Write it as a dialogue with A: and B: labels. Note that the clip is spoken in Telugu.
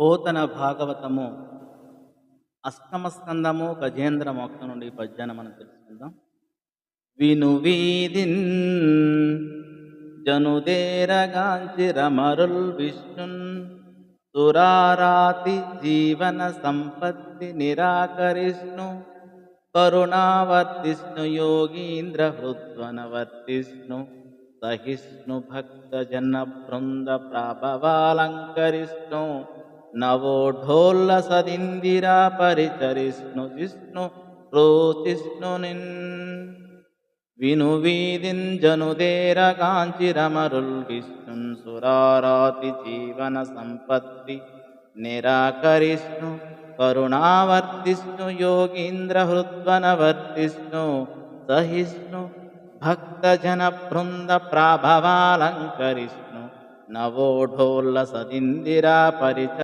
A: పోతన భాగవతము అష్టమ స్కందము గజేంద్ర మోక్షం నుండి ఈ పద్యాన్ని మనం తెలుసుకుందాం. వినువీదిన్ జనుదేరగాంచి రమరుల్ విష్ణున్ సురారాతి జీవన సంపత్తి నిరాకరిష్ణు కరుణావర్తిష్ణు యోగీంద్ర హృద్వనవర్తిష్ణు సహిష్ణు భక్త జన బృంద ప్రాభవాలంకరిష్ణు నవోఢోల్ల సదిందిరా పరిచరిష్ణు జిష్ణు రోచిష్ణునిన్ వినువీదిన్ జనుదేర కాంచిరమరుల్ విష్ణున్ సురారాతి జీవన సంపత్తి నిరాకరిష్ణు కరుణావర్తిష్ణు యోగీంద్ర హృద్వనవర్తిష్ణు సహిష్ణు భక్త జన బృంద ప్రాభవాలంకరిష్ణు నవోఢోల్ల సదిందిరా పరిచ